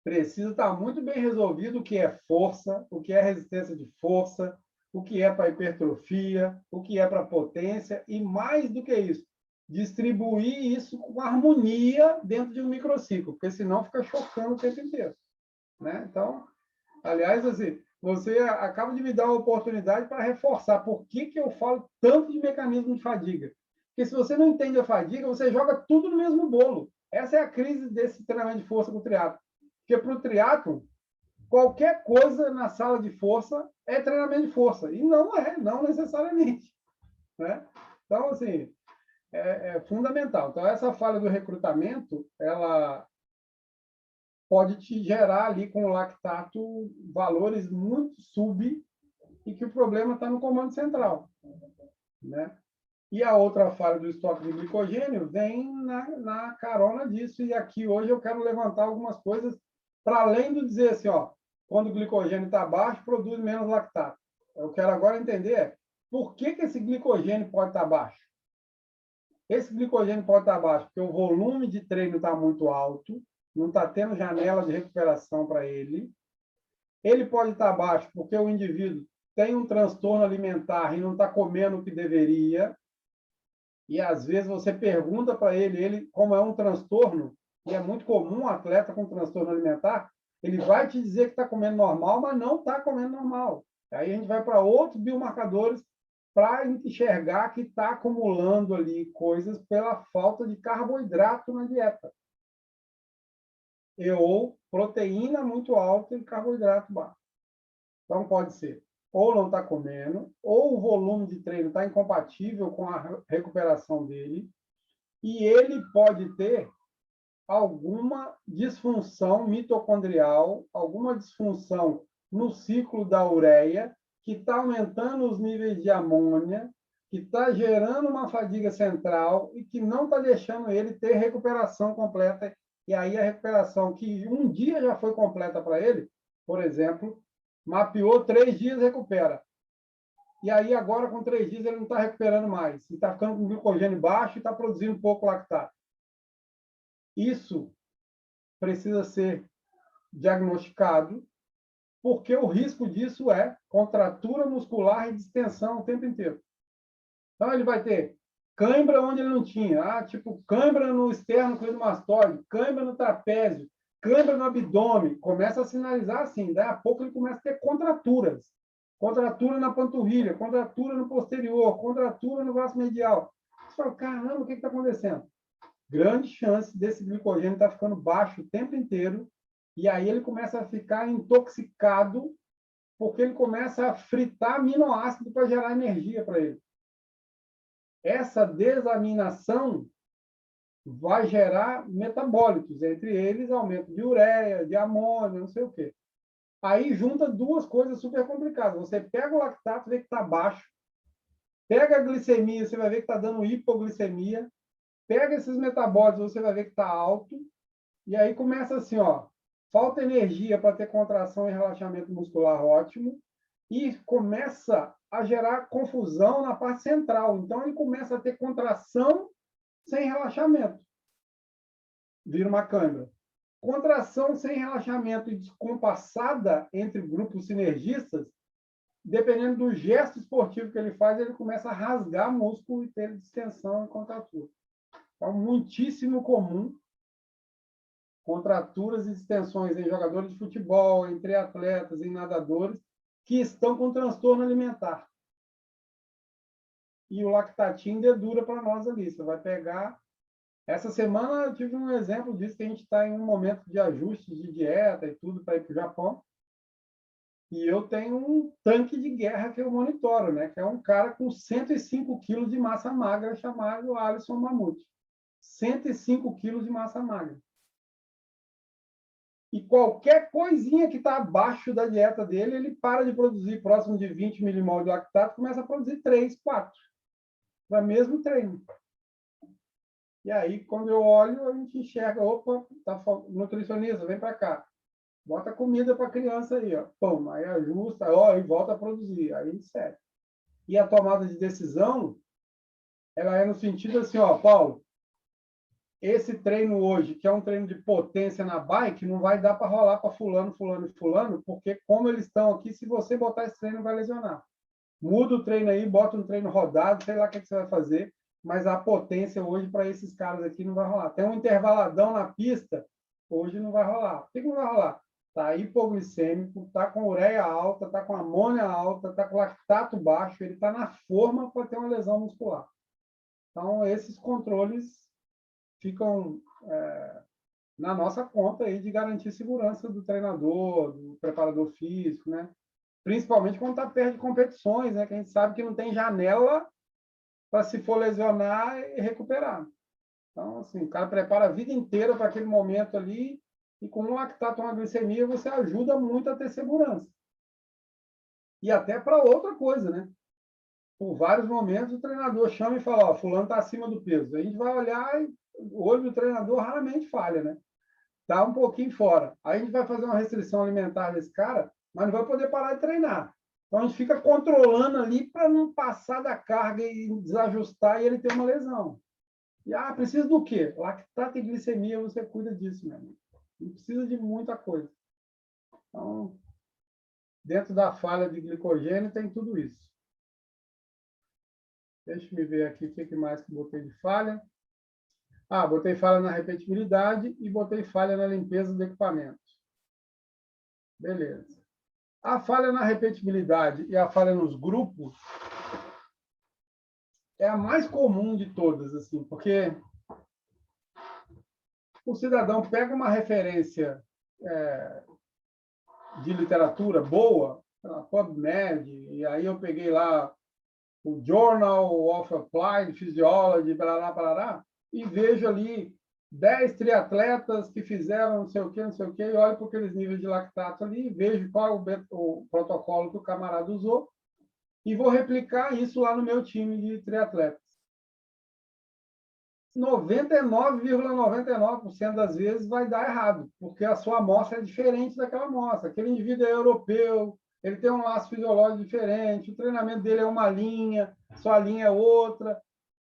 B: precisa estar muito bem resolvido o que é força, o que é resistência de força, o que é para hipertrofia, o que é para potência, e mais do que isso, distribuir isso com harmonia dentro de um microciclo, porque senão fica chocando o tempo inteiro. Né? Então, aliás, assim, você acaba de me dar uma oportunidade para reforçar por que eu falo tanto de mecanismo de fadiga. Porque se você não entende a fadiga, você joga tudo no mesmo bolo. Essa é a crise desse treinamento de força com o triatlo. Porque para o triatlo, qualquer coisa na sala de força é treinamento de força. E não necessariamente. Né? Então, assim, é fundamental. Então, essa falha do recrutamento, ela pode te gerar ali com o lactato valores muito sub e que o problema está no comando central. Né? E a outra falha do estoque de glicogênio vem na carona disso. E aqui hoje eu quero levantar algumas coisas para além do dizer assim, ó, quando o glicogênio está baixo, produz menos lactato. Eu quero agora entender por que esse glicogênio pode estar baixo. Esse glicogênio pode estar baixo porque o volume de treino está muito alto, não está tendo janela de recuperação para ele. Ele pode estar baixo porque o indivíduo tem um transtorno alimentar e não está comendo o que deveria. E às vezes você pergunta para ele, como é um transtorno, e é muito comum um atleta com transtorno alimentar, ele vai te dizer que está comendo normal, mas não está comendo normal. Aí a gente vai para outros biomarcadores para enxergar que está acumulando ali coisas pela falta de carboidrato na dieta. Ou proteína muito alta e carboidrato baixo. Então, pode ser ou não está comendo, ou o volume de treino está incompatível com a recuperação dele, e ele pode ter alguma disfunção mitocondrial, alguma disfunção no ciclo da ureia, que está aumentando os níveis de amônia, que está gerando uma fadiga central e que não está deixando ele ter recuperação completa. E aí a recuperação que um dia já foi completa para ele, por exemplo, mapeou 3 dias, recupera. E aí agora, com 3 dias, ele não está recuperando mais. Ele está ficando com glicogênio baixo e está produzindo pouco lactato. Isso precisa ser diagnosticado, porque o risco disso é contratura muscular e distensão o tempo inteiro. Então, ele vai ter cãibra onde ele não tinha, tipo cãibra no esternocleidomastoide, cãibra no trapézio, cãibra no abdômen. Começa a sinalizar assim, daí a pouco ele começa a ter contraturas. Contratura na panturrilha, contratura no posterior, contratura no braço medial. Você fala, caramba, o que está acontecendo? Grande chance desse glicogênio estar ficando baixo o tempo inteiro, e aí ele começa a ficar intoxicado, porque ele começa a fritar aminoácido para gerar energia para ele. essa desaminação vai gerar metabólitos, entre eles aumento de ureia, de amônia, não sei o quê. Aí junta duas coisas super complicadas. Você pega o lactato, vê que está baixo, pega a glicemia, você vai ver que está dando hipoglicemia, pega esses metabólitos, você vai ver que está alto, e aí começa assim, ó, falta energia para ter contração e relaxamento muscular ótimo, e começa a gerar confusão na parte central. Então, ele começa a ter contração sem relaxamento. Vira uma câimbra. Contração sem relaxamento e descompassada entre grupos sinergistas, dependendo do gesto esportivo que ele faz, ele começa a rasgar músculo e ter distensão e contratura. Então, muitíssimo comum contraturas e distensões em jogadores de futebol, em triatletas, em nadadores, que estão com transtorno alimentar. E o lactatim dedura para nós ali. Você vai pegar... Essa semana eu tive um exemplo disso, que a gente está em um momento de ajuste de dieta e tudo para ir para o Japão. E eu tenho um tanque de guerra que eu monitoro, né? Que é um cara com 105 quilos de massa magra chamado Alisson Mamute. 105 quilos de massa magra. E qualquer coisinha que está abaixo da dieta dele, ele para de produzir próximo de 20 milimol de lactato, começa a produzir 3, 4, para mesmo treino. E aí, quando eu olho, a gente enxerga, opa, tá nutricionista, vem para cá. Bota comida para a criança aí, ó. Pum, aí ajusta, ó, e volta a produzir. Aí segue. E a tomada de decisão, ela é no sentido assim, ó, Paulo, esse treino hoje, que é um treino de potência na bike, não vai dar para rolar para fulano, fulano e fulano, porque como eles estão aqui, se você botar esse treino, vai lesionar. Muda o treino aí, bota um treino rodado, sei lá o que você vai fazer, mas a potência hoje para esses caras aqui não vai rolar. Tem um intervaladão na pista, hoje não vai rolar. Por que não vai rolar? Está hipoglicêmico, está com ureia alta, está com amônia alta, está com lactato baixo, ele está na forma para ter uma lesão muscular. Então, esses controles ficam na nossa conta aí de garantir segurança do treinador, do preparador físico, né? Principalmente quando está perto de competições, né? Que a gente sabe que não tem janela para, se for lesionar, e recuperar. Então, assim, o cara prepara a vida inteira para aquele momento ali, e com um lactato, uma glicemia, você ajuda muito a ter segurança. E até para outra coisa, né? Por vários momentos, o treinador chama e fala, ó, fulano está acima do peso. A gente vai olhar e o olho do treinador raramente falha, né? Está um pouquinho fora. Aí a gente vai fazer uma restrição alimentar desse cara, mas não vai poder parar de treinar. Então, a gente fica controlando ali para não passar da carga e desajustar e ele ter uma lesão. E, precisa do quê? Lactato e glicemia, você cuida disso, meu amigo. Não precisa de muita coisa. Então, dentro da falha de glicogênio tem tudo isso. Deixa eu ver aqui o que mais que botei de falha. Botei falha na repetibilidade e botei falha na limpeza do equipamento. Beleza. A falha na repetibilidade e a falha nos grupos é a mais comum de todas, assim, porque o cidadão pega uma referência de literatura boa, a PubMed, e aí eu peguei lá o Journal of Applied Physiology, barará, e vejo ali 10 triatletas que fizeram não sei o quê, e olho para aqueles níveis de lactato ali, vejo qual é o protocolo que o camarada usou, e vou replicar isso lá no meu time de triatletas. 99,99% das vezes vai dar errado, porque a sua amostra é diferente daquela amostra. Aquele indivíduo é europeu, ele tem um laço fisiológico diferente, o treinamento dele é uma linha, sua linha é outra.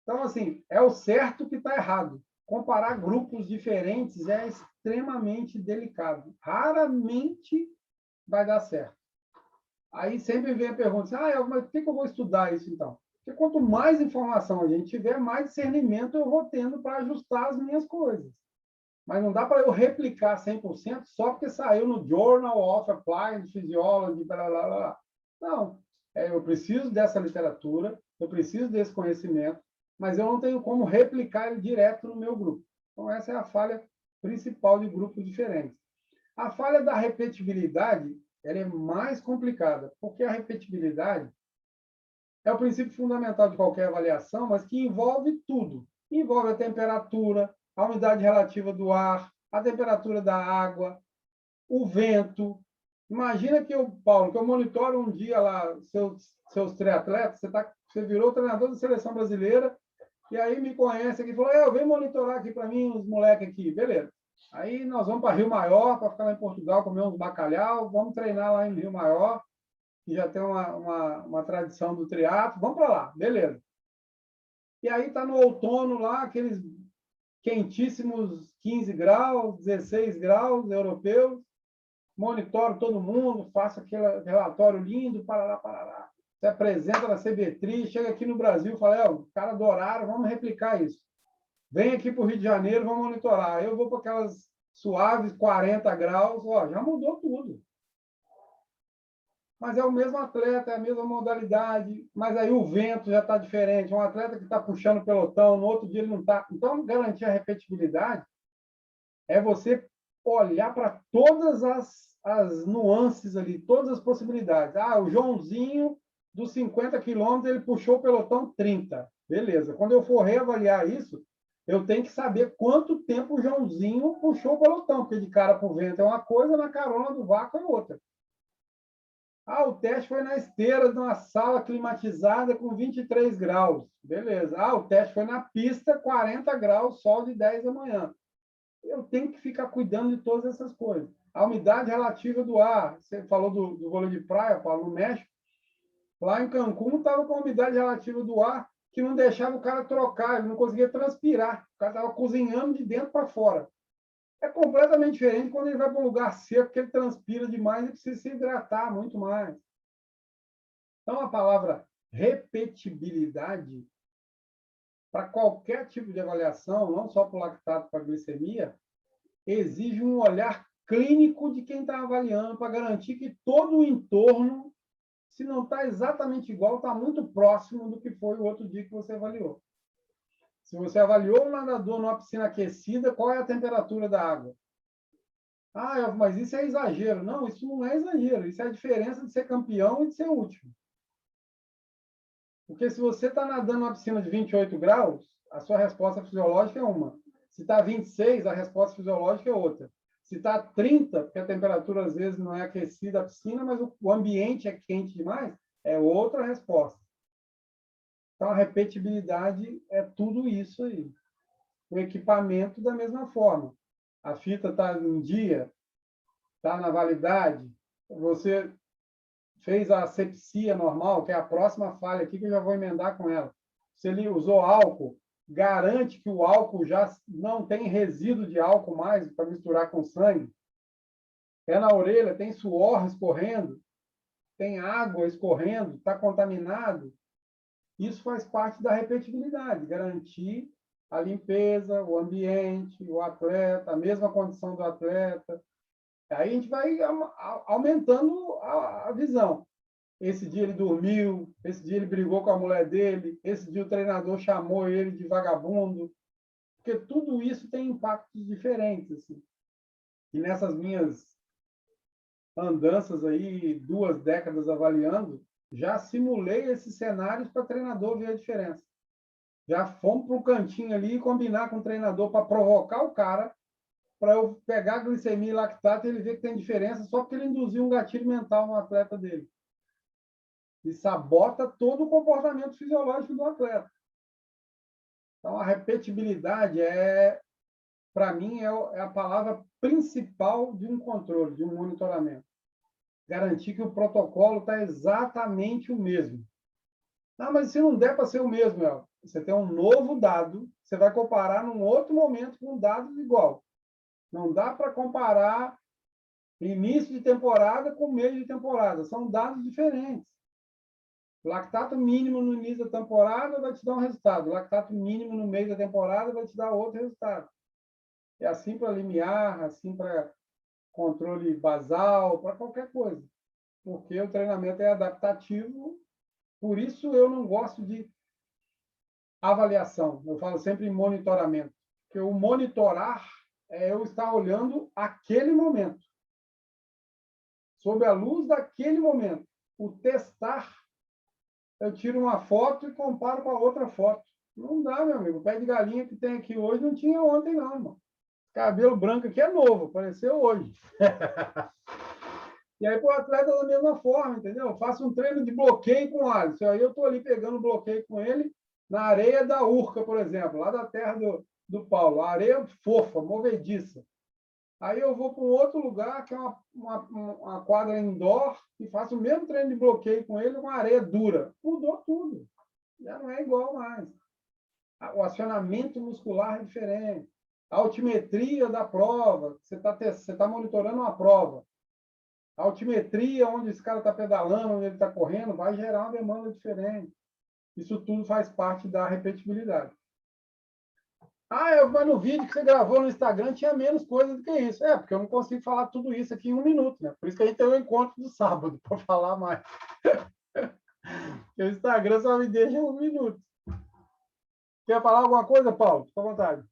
B: Então, assim, é o certo que está errado. Comparar grupos diferentes é extremamente delicado. Raramente vai dar certo. Aí sempre vem a pergunta, mas por que eu vou estudar isso então? Porque quanto mais informação a gente tiver, mais discernimento eu vou tendo para ajustar as minhas coisas. Mas não dá para eu replicar 100% só porque saiu no Journal of Applied Physiology, blá, blá, blá. Não. Eu preciso dessa literatura, eu preciso desse conhecimento, mas eu não tenho como replicar ele direto no meu grupo. Então, essa é a falha principal de grupos diferentes. A falha da repetibilidade ela é mais complicada, porque a repetibilidade é o princípio fundamental de qualquer avaliação, mas que envolve tudo. Envolve a temperatura, a umidade relativa do ar, a temperatura da água, o vento. Imagina que eu, Paulo, que eu monitoro um dia lá seus triatletas, você virou treinador da seleção brasileira, e aí me conhece aqui e falou, eu venho monitorar aqui para mim os moleques aqui. Beleza. Aí nós vamos para Rio Maior, para ficar lá em Portugal, comer uns bacalhau, vamos treinar lá em Rio Maior, que já tem uma tradição do triatlo, vamos para lá, beleza. E aí está no outono lá, aqueles quentíssimos 15 graus, 16 graus europeus, monitoro todo mundo, faço aquele relatório lindo, parará. Se apresenta na CBTRI, chega aqui no Brasil, fala, o cara adoraram, vamos replicar isso. Vem aqui para o Rio de Janeiro, vamos monitorar. Eu vou para aquelas suaves 40 graus, já mudou tudo. Mas é o mesmo atleta, é a mesma modalidade, mas aí o vento já está diferente. Um atleta que está puxando o pelotão, no outro dia ele não está. Então, garantir a repetibilidade é você olhar para todas as nuances ali, todas as possibilidades. O Joãozinho, dos 50 quilômetros, ele puxou o pelotão 30. Beleza. Quando eu for reavaliar isso, eu tenho que saber quanto tempo o Joãozinho puxou o pelotão, porque de cara para o vento é uma coisa, na carona do vácuo é outra. O teste foi na esteira de uma sala climatizada com 23 graus. Beleza. O teste foi na pista, 40 graus, sol de 10 da manhã. Eu tenho que ficar cuidando de todas essas coisas. A umidade relativa do ar. Você falou do vôlei de praia, Paulo, no México. Lá em Cancún estava com a umidade relativa do ar que não deixava o cara trocar, ele não conseguia transpirar. O cara estava cozinhando de dentro para fora. É completamente diferente quando ele vai para um lugar seco, que ele transpira demais e precisa se hidratar muito mais. Então, a palavra repetibilidade, para qualquer tipo de avaliação, não só para o lactato, para a glicemia, exige um olhar clínico de quem está avaliando, para garantir que todo o entorno, se não está exatamente igual, está muito próximo do que foi o outro dia que você avaliou. Se você avaliou um nadador numa piscina aquecida, qual é a temperatura da água? Mas isso é exagero. Não, isso não é exagero. Isso é a diferença de ser campeão e de ser último. Porque se você está nadando numa piscina de 28 graus, a sua resposta fisiológica é uma. Se está 26, a resposta fisiológica é outra. Se está 30, porque a temperatura às vezes não é aquecida a piscina, mas o ambiente é quente demais, é outra resposta. Então, a repetibilidade é tudo isso aí. O equipamento, da mesma forma. A fita está em dia, está na validade, você fez a asepsia normal, que é a próxima falha aqui, que eu já vou emendar com ela. Se ele usou álcool, garante que o álcool já não tem resíduo de álcool mais para misturar com sangue. Pé na orelha, tem suor escorrendo, tem água escorrendo, está contaminado. Isso faz parte da repetibilidade, garantir a limpeza, o ambiente, o atleta, a mesma condição do atleta. Aí a gente vai aumentando a visão. Esse dia ele dormiu, esse dia ele brigou com a mulher dele, esse dia o treinador chamou ele de vagabundo, porque tudo isso tem impactos diferentes. Assim. E nessas minhas andanças aí, 2 décadas avaliando, já simulei esses cenários para treinador ver a diferença. Já fomos para o cantinho ali e combinar com o treinador para provocar o cara, para eu pegar a glicemia e lactato e ele ver que tem diferença só porque ele induziu um gatilho mental no atleta dele. E sabota todo o comportamento fisiológico do atleta. Então, a repetibilidade para mim, é a palavra principal de um controle, de um monitoramento. Garantir que o protocolo está exatamente o mesmo. Mas se não der para ser o mesmo, você tem um novo dado, você vai comparar num outro momento com dados igual. Não dá para comparar início de temporada com meio de temporada. São dados diferentes. Lactato mínimo no início da temporada vai te dar um resultado. Lactato mínimo no meio da temporada vai te dar outro resultado. É assim para limiar, assim para controle basal, para qualquer coisa. Porque o treinamento é adaptativo. Por isso eu não gosto de avaliação. Eu falo sempre em monitoramento. Porque o monitorar é eu estar olhando aquele momento. Sob a luz daquele momento. O testar eu tiro uma foto e comparo com a outra foto. Não dá, meu amigo. O pé de galinha que tem aqui hoje não tinha ontem, não, irmão. Cabelo branco aqui é novo, apareceu hoje. E aí, para o atleta, da mesma forma, entendeu? Eu faço um treino de bloqueio com o Alisson. Aí eu estou ali pegando bloqueio com ele na areia da Urca, por exemplo, lá da terra do Paulo. A areia fofa, movediça. Aí eu vou para um outro lugar, que é uma quadra indoor, e faço o mesmo treino de bloqueio com ele, com areia dura. Mudou tudo. Já não é igual mais. O acionamento muscular é diferente. A altimetria da prova, você tá monitorando uma prova. A altimetria, onde esse cara está pedalando, onde ele está correndo, vai gerar uma demanda diferente. Isso tudo faz parte da repetibilidade. Mas no vídeo que você gravou no Instagram tinha menos coisa do que isso. Porque eu não consigo falar tudo isso aqui em 1 minuto, né? Por isso que a gente tem o encontro do sábado, para falar mais. O Instagram só me deixa 1 minuto. Quer falar alguma coisa, Paulo? Fica à vontade.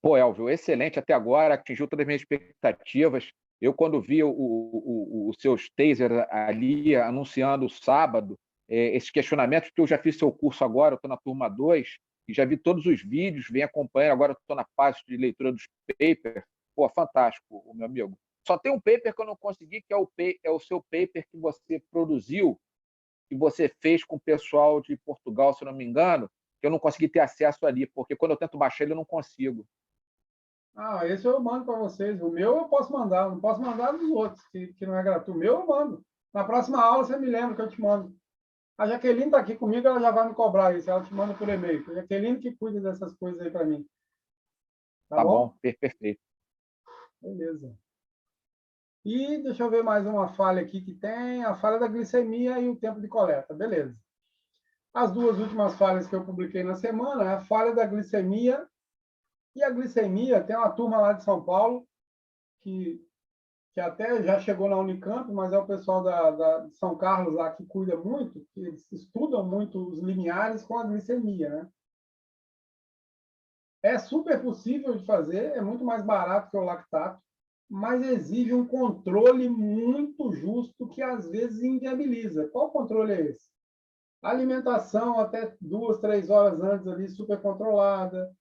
A: Pô, Elvio, excelente até agora, atingiu todas as minhas expectativas. Eu, quando vi os seus tasers ali anunciando o sábado, esses questionamentos, porque eu já fiz seu curso agora, eu estou na turma 2, e já vi todos os vídeos, venho acompanhando, agora estou na fase de leitura dos papers. Pô, fantástico, meu amigo. Só tem um paper que eu não consegui, que é o seu paper que você produziu, que você fez com o pessoal de Portugal, se não me engano, que eu não consegui ter acesso ali, porque quando eu tento baixar ele, eu não consigo.
B: Esse eu mando para vocês. O meu eu posso mandar, não posso mandar dos outros, que não é gratuito. O meu eu mando. Na próxima aula você me lembra que eu te mando. A Jaqueline está aqui comigo, ela já vai me cobrar isso. Ela te manda por e-mail. A Jaqueline que cuida dessas coisas aí para mim. Tá
A: Tá
B: bom?
A: bom, perfeito.
B: Beleza. E deixa eu ver mais uma falha aqui que tem. A falha da glicemia e o tempo de coleta. Beleza. As duas últimas falhas que eu publiquei na semana é a falha da glicemia. E a glicemia, tem uma turma lá de São Paulo que até já chegou na Unicamp, mas é o pessoal de São Carlos lá que cuida muito, que eles estudam muito os limiares com a glicemia, né? É super possível de fazer, é muito mais barato que o lactato, mas exige um controle muito justo que às vezes inviabiliza. Qual controle é esse? Alimentação até 2, 3 horas antes ali, super controlada.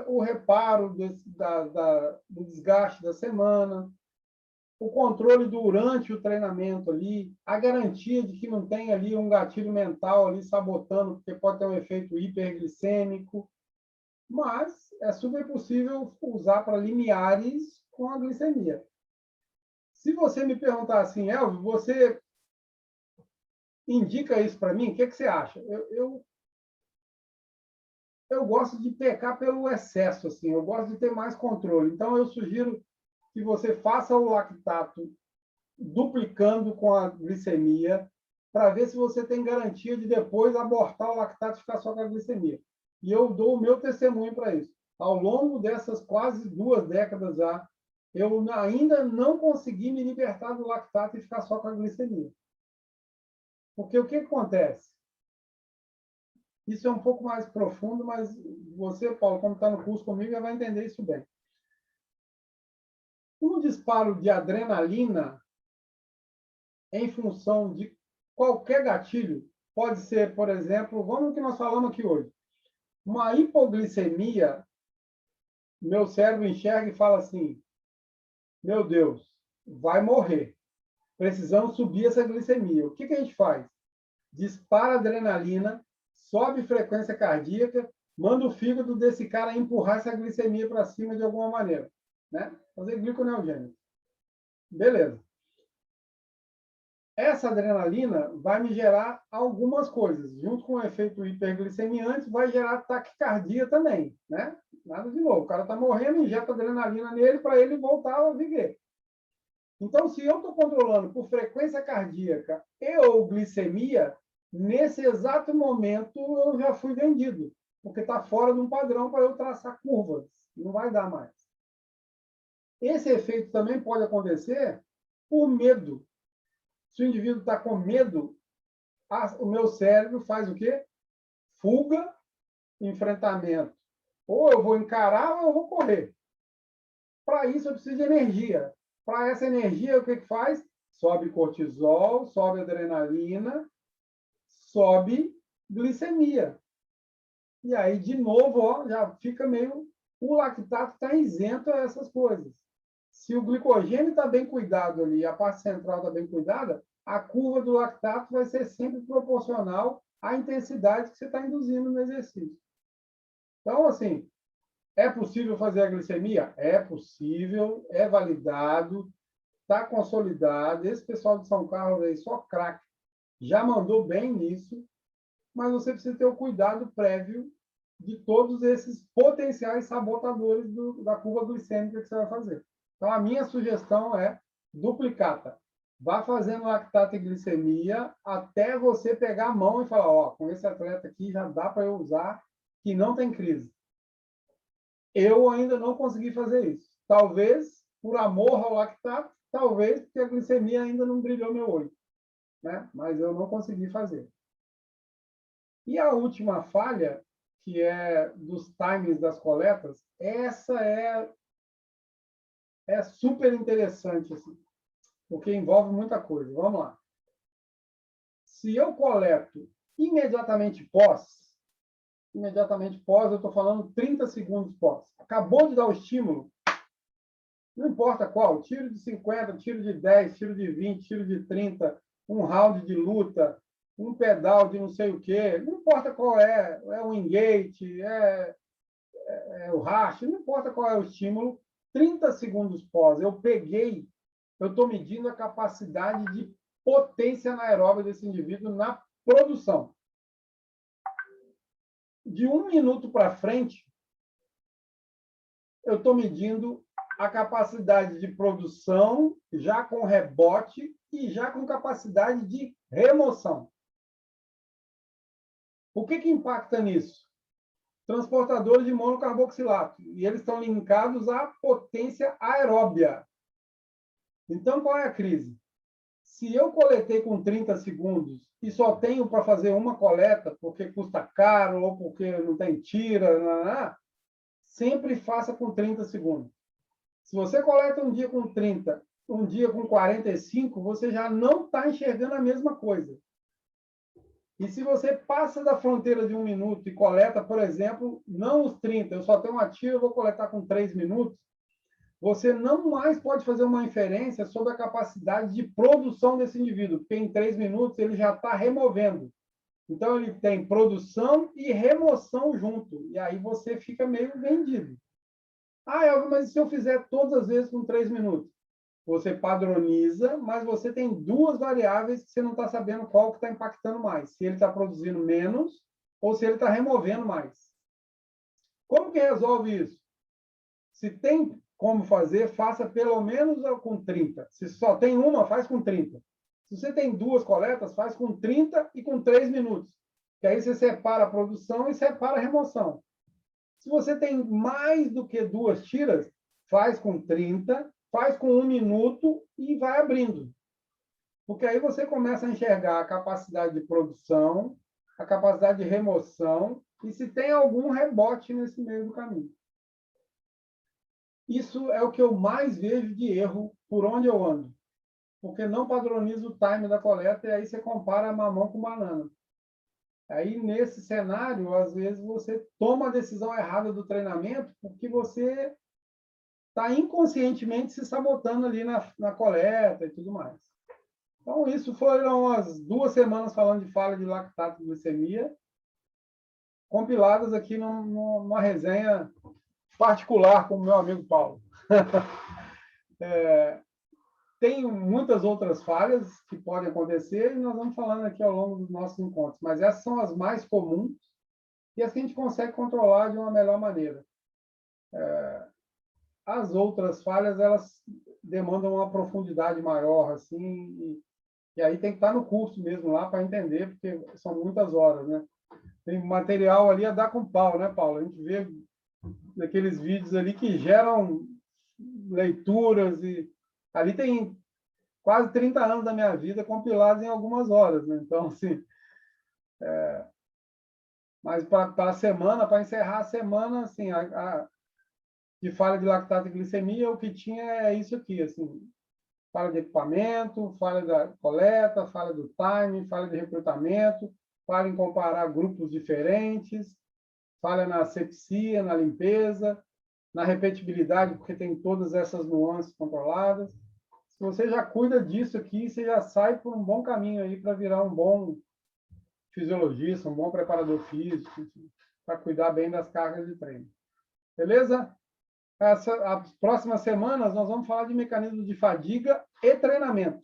B: O reparo do desgaste da semana, o controle durante o treinamento ali, a garantia de que não tem ali um gatilho mental ali sabotando, porque pode ter um efeito hiperglicêmico, mas é super possível usar para limiares com a glicemia. Se você me perguntar assim, Elvio, você indica isso para mim, o que você acha? Eu gosto de pecar pelo excesso, assim, eu gosto de ter mais controle. Então, eu sugiro que você faça o lactato duplicando com a glicemia, para ver se você tem garantia de depois abortar o lactato e ficar só com a glicemia. E eu dou o meu testemunho para isso. Ao longo dessas quase 2 décadas já, eu ainda não consegui me libertar do lactato e ficar só com a glicemia. Porque o que acontece? Isso é um pouco mais profundo, mas você, Paulo, como está no curso comigo, vai entender isso bem. Um disparo de adrenalina em função de qualquer gatilho pode ser, por exemplo, vamos ao que nós falamos aqui hoje. Uma hipoglicemia, meu cérebro enxerga e fala assim: meu Deus, vai morrer. Precisamos subir essa glicemia. O que a gente faz? Dispara adrenalina, sobe frequência cardíaca, manda o fígado desse cara empurrar essa glicemia para cima de alguma maneira, né? Fazer gliconeogênese. Beleza. Essa adrenalina vai me gerar algumas coisas. Junto com o efeito hiperglicemiante, vai gerar taquicardia também, né? Nada de novo. O cara está morrendo, injeta adrenalina nele para ele voltar a viver. Então, se eu estou controlando por frequência cardíaca e ou glicemia, nesse exato momento eu já fui vendido, porque está fora de um padrão para eu traçar curvas. Não vai dar mais. Esse efeito também pode acontecer por medo. Se o indivíduo está com medo, o meu cérebro faz o quê? Fuga, enfrentamento. Ou eu vou encarar ou eu vou correr. Para isso, eu preciso de energia. Para essa energia, o que faz? Sobe cortisol, sobe adrenalina, sobe glicemia. E aí, de novo, ó, já fica meio... O lactato está isento a essas coisas. Se o glicogênio está bem cuidado ali, a parte central está bem cuidada, a curva do lactato vai ser sempre proporcional à intensidade que você está induzindo no exercício. Então, assim, é possível fazer a glicemia? É possível, é validado, está consolidado. Esse pessoal de São Carlos aí, só craque, já mandou bem nisso, mas você precisa ter o cuidado prévio de todos esses potenciais sabotadores da curva glicêmica que você vai fazer. Então, a minha sugestão é duplicata. Vá fazendo lactato e glicemia até você pegar a mão e falar, ó, com esse atleta aqui já dá para eu usar, que não tem crise. Eu ainda não consegui fazer isso. Talvez por amor ao lactato, talvez porque a glicemia ainda não brilhou meu olho, né? Mas eu não consegui fazer. E a última falha, que é dos times das coletas, essa é super interessante, assim, porque envolve muita coisa. Vamos lá. Se eu coleto imediatamente pós, eu estou falando 30 segundos pós, acabou de dar o estímulo, não importa qual, tiro de 50, tiro de 10, tiro de 20, tiro de 30, um round de luta, um pedal de não sei o quê, não importa qual é o engate, é o hash, não importa qual é o estímulo, 30 segundos pós, eu estou medindo a capacidade de potência anaeróbica desse indivíduo na produção. De 1 minuto para frente, eu estou medindo a capacidade de produção, já com rebote e já com capacidade de remoção. O que impacta nisso? Transportadores de monocarboxilato. E eles estão linkados à potência aeróbia. Então, qual é a crise? Se eu coletei com 30 segundos e só tenho para fazer uma coleta, porque custa caro ou porque não tem tira, sempre faça com 30 segundos. Se você coleta um dia com 30, um dia com 45, você já não está enxergando a mesma coisa. E se você passa da fronteira de 1 minuto e coleta, por exemplo, não os 30, eu só tenho uma tira, eu vou coletar com 3 minutos, você não mais pode fazer uma inferência sobre a capacidade de produção desse indivíduo, porque em 3 minutos ele já está removendo. Então, ele tem produção e remoção junto. E aí você fica meio vendido. Ah, Elvio, mas e se eu fizer todas as vezes com 3 minutos? Você padroniza, mas você tem duas variáveis que você não está sabendo qual que está impactando mais. Se ele está produzindo menos ou se ele está removendo mais. Como que resolve isso? Se tem como fazer, faça pelo menos com 30. Se só tem uma, faz com 30. Se você tem duas coletas, faz com 30 e com 3 minutos. Que aí você separa a produção e separa a remoção. Se você tem mais do que 2 tiras, faz com 30, faz com 1 minuto e vai abrindo. Porque aí você começa a enxergar a capacidade de produção, a capacidade de remoção e se tem algum rebote nesse meio do caminho. Isso é o que eu mais vejo de erro por onde eu ando. Porque não padroniza o time da coleta e aí você compara mamão com banana. Aí, nesse cenário, às vezes, você toma a decisão errada do treinamento porque você está inconscientemente se sabotando ali na coleta e tudo mais. Então, isso foram as 2 semanas falando de falha de lactato e glicemia, compiladas aqui numa resenha particular com o meu amigo Paulo. Tem muitas outras falhas que podem acontecer e nós vamos falando aqui ao longo dos nossos encontros, mas essas são as mais comuns e as que a gente consegue controlar de uma melhor maneira. As outras falhas, elas demandam uma profundidade maior, assim, e aí tem que estar no curso mesmo lá para entender, porque são muitas horas, né? Tem material ali a dar com pau, né, Paulo? A gente vê aqueles vídeos ali que geram leituras e ali tem quase 30 anos da minha vida compilados em algumas horas, né? Então, assim, mas para a semana, para encerrar a semana, assim, de falha de lactato e glicemia, o que tinha é isso aqui, assim, falha de equipamento, falha da coleta, falha do timing, falha de recrutamento, falha em comparar grupos diferentes, falha na asepsia, na limpeza, na repetibilidade, porque tem todas essas nuances controladas. Se você já cuida disso aqui, você já sai por um bom caminho aí para virar um bom fisiologista, um bom preparador físico, para cuidar bem das cargas de treino. Beleza? As próximas semanas nós vamos falar de mecanismos de fadiga e treinamento.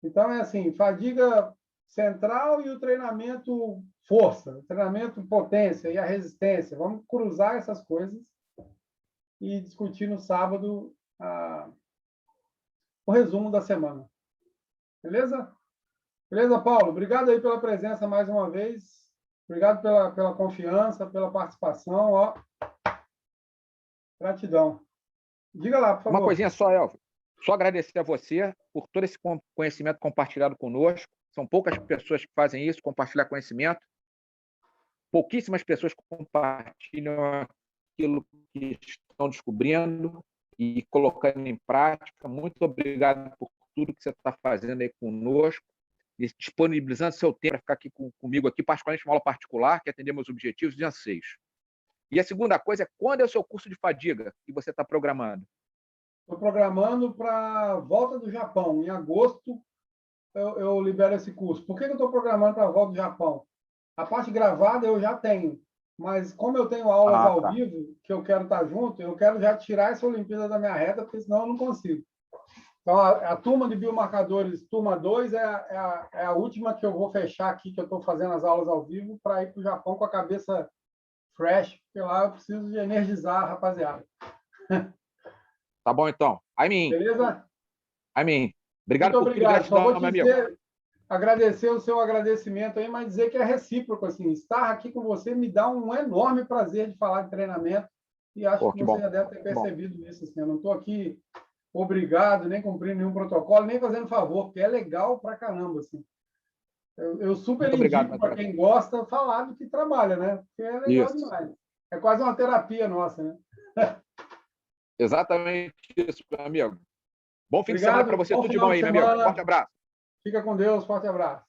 B: Então, é assim, fadiga central e o treinamento força, o treinamento potência e a resistência. Vamos cruzar essas coisas e discutir no sábado o resumo da semana. Beleza? Beleza, Paulo? Obrigado aí pela presença mais uma vez. Obrigado pela confiança, pela participação. Ó. Gratidão. Diga lá, por favor.
A: Uma coisinha só, Elvio. Só agradecer a você por todo esse conhecimento compartilhado conosco. São poucas pessoas que fazem isso, compartilhar conhecimento. Pouquíssimas pessoas compartilham aquilo que estão descobrindo e colocando em prática. Muito obrigado por tudo que você está fazendo aí conosco, disponibilizando seu tempo para ficar aqui comigo, aqui, particularmente uma aula particular, que atender meus objetivos e anseios. E a segunda coisa é, quando é o seu curso de fadiga que você está programando?
B: Estou programando para a volta do Japão. Em agosto, eu libero esse curso. Por que eu estou programando para a volta do Japão? A parte gravada eu já tenho, mas como eu tenho aulas ao vivo, que eu quero estar junto, eu quero já tirar essa Olimpíada da minha reta, porque senão eu não consigo. Então, a turma de biomarcadores, turma 2, é a última que eu vou fechar aqui, que eu estou fazendo as aulas ao vivo, para ir para o Japão com a cabeça fresh, porque lá eu preciso de energizar a rapaziada.
A: Tá bom, então.
B: Beleza?
A: Obrigado por tudo,
B: gratidão, meu amigo. Agradecer o seu agradecimento aí, mas dizer que é recíproco, assim, estar aqui com você me dá um enorme prazer de falar de treinamento e acho que você já deve ter percebido isso, assim, eu não estou aqui obrigado, nem cumprindo nenhum protocolo, nem fazendo favor, porque é legal pra caramba, assim. Eu super indico para quem gosta falar do que trabalha, né? Porque é legal demais. É quase uma terapia nossa, né?
A: Exatamente isso, meu amigo. Bom fim de semana para você, tudo de bom aí, meu amigo. Forte abraço.
B: Fica com Deus, forte abraço.